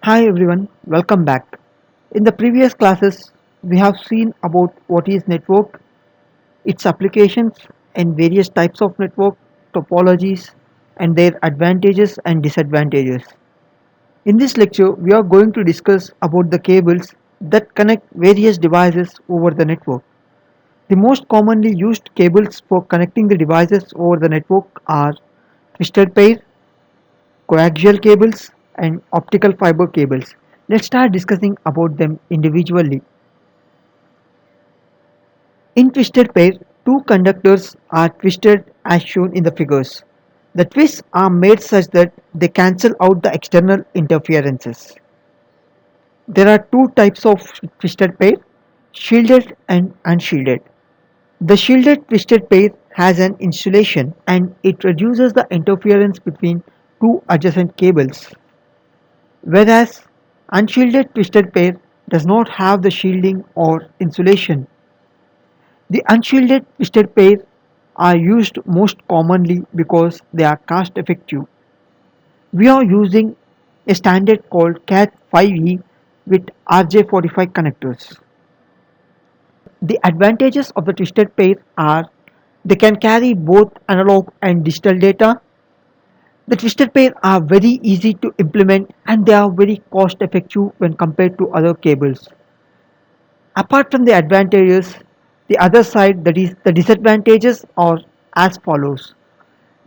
Hi everyone, welcome back. In the previous classes, we have seen about what is network, its applications, and various types of network topologies and their advantages and disadvantages. In this lecture, we are going to discuss about the cables that connect various devices over the network. The most commonly used cables for connecting the devices over the network are twisted pair, coaxial cables, and optical fiber cables. Let's start discussing about them individually. In twisted pair, two conductors are twisted as shown in the figures. The twists are made such that they cancel out the external interferences. There are two types of twisted pair, shielded and unshielded. The shielded twisted pair has an insulation and it reduces the interference between two adjacent cables. Whereas unshielded twisted pair does not have the shielding or insulation. The unshielded twisted pair are used most commonly because they are cost effective. We are using a standard called CAT5E with RJ45 connectors. The advantages of the twisted pair are they can carry both analog and digital data. The twisted pair are very easy to implement and they are very cost effective when compared to other cables. Apart from the advantages, the other side, that is the disadvantages, are as follows.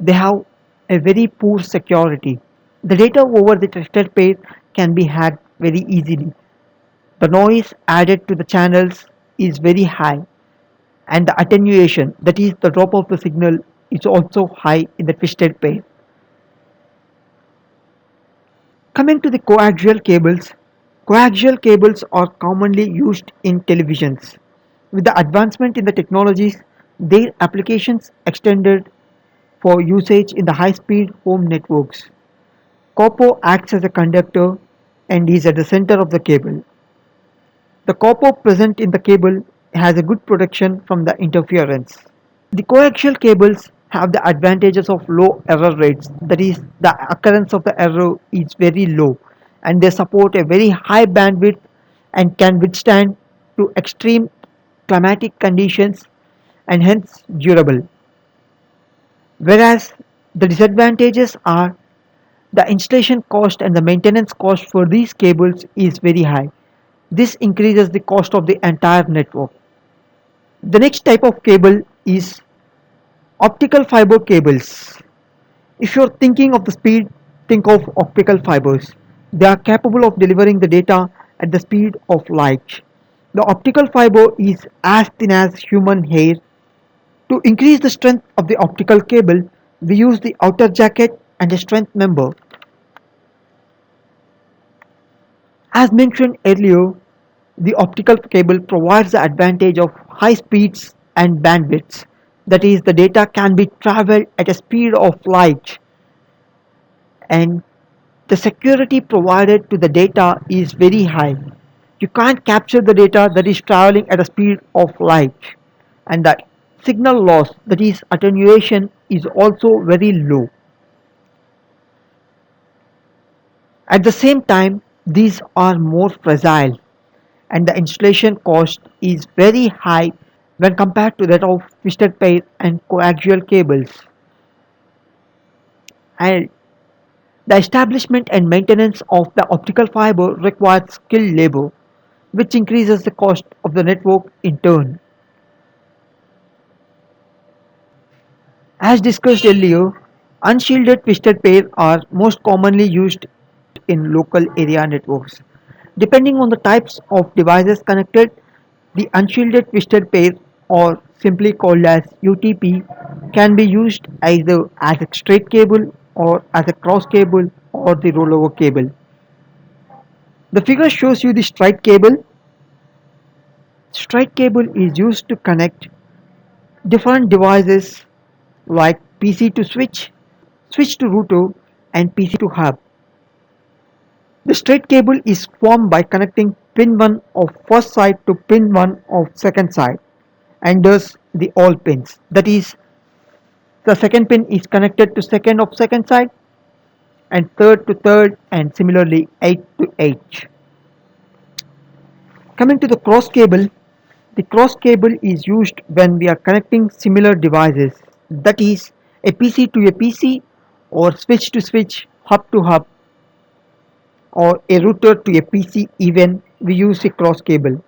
They have a very poor security. The data over the trusted pair can be hacked very easily. The noise added to the channels is very high, and the attenuation, that is the drop of the signal, is also high in the twisted pair. Coming to the coaxial cables are commonly used in televisions. With the advancement in the technologies, their applications extended for usage in the high-speed home networks. Copper acts as a conductor and is at the center of the cable. The copper present in the cable has a good protection from the interference. The coaxial cables have the advantages of low error rates, that is, the occurrence of the error is very low, and they support a very high bandwidth and can withstand to extreme climatic conditions and hence durable. Whereas the disadvantages are the installation cost and the maintenance cost for these cables is very high. This increases the cost of the entire network. The next type of cable is optical fiber cables. If you're thinking of the speed, think of optical fibers. They are capable of delivering the data at the speed of light. The optical fiber is as thin as human hair. To increase the strength of the optical cable, we use the outer jacket and a strength member. As mentioned earlier, the optical cable provides the advantage of high speeds and bandwidths. That is, the data can be traveled at a speed of light, and the security provided to the data is very high. You can't capture the data that is traveling at a speed of light, and the signal loss, that is attenuation, is also very low. At the same time, these are more fragile and the installation cost is very high when compared to that of twisted pair and coaxial cables. And the establishment and maintenance of the optical fiber requires skilled labor, which increases the cost of the network in turn. As discussed earlier, unshielded twisted pair are most commonly used in local area networks. Depending on the types of devices connected, the unshielded twisted pair, or simply called as UTP, can be used either as a straight cable or as a cross cable or the rollover cable. The figure shows you the straight cable. Straight cable is used to connect different devices like PC to switch, switch to router, and PC to hub. The straight cable is formed by connecting pin 1 of first side to pin 1 of second side and thus the all pins. That is, the second pin is connected to second of second side and third to third, and similarly 8 to 8. Coming to the cross cable, the cross cable is used when we are connecting similar devices, that is, a PC to a PC, or switch to switch, hub to hub, or a router to a PC. Even we use a cross cable.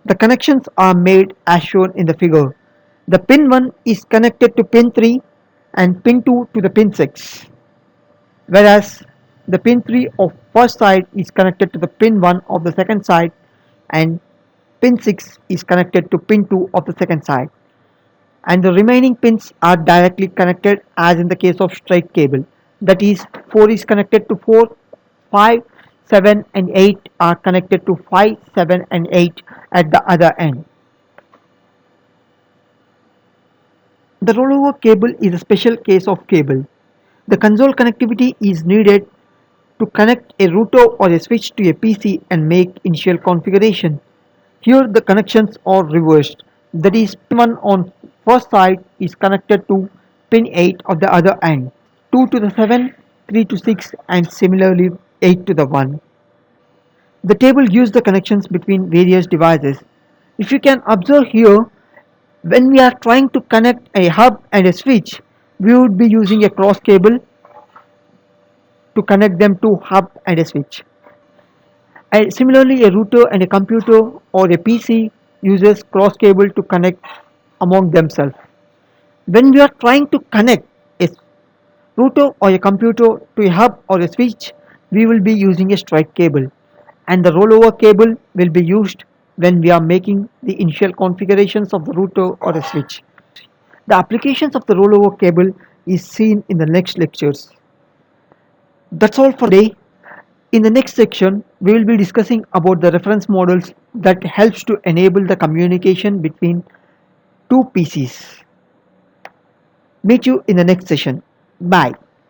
The connections are made as shown in the figure. The pin 1 is connected to pin 3 and pin 2 to the pin 6, whereas the pin 3 of first side is connected to the pin 1 of the second side, and pin 6 is connected to pin 2 of the second side, and the remaining pins are directly connected as in the case of straight cable, that is 4 is connected to 4, 5, 7 and 8 are connected to 5, 7 and 8 at the other end. The rollover cable is a special case of cable. The console connectivity is needed to connect a router or a switch to a PC and make initial configuration. Here the connections are reversed. That is, pin 1 on first side is connected to pin 8 of the other end, 2 to the 7, 3 to 6 and similarly 8 to the 1. The table gives the connections between various devices. If you can observe here, when we are trying to connect a hub and a switch, we would be using a cross cable to connect them to hub and a switch. And similarly, a router and a computer or a PC uses cross cable to connect among themselves. When we are trying to connect a router or a computer to a hub or a switch, we will be using a straight cable, and the rollover cable will be used when we are making the initial configurations of the router or a switch. The applications of the rollover cable is seen in the next lectures. That's all for today. In the next section, we will be discussing about the reference models that helps to enable the communication between two PCs. Meet you in the next session. Bye.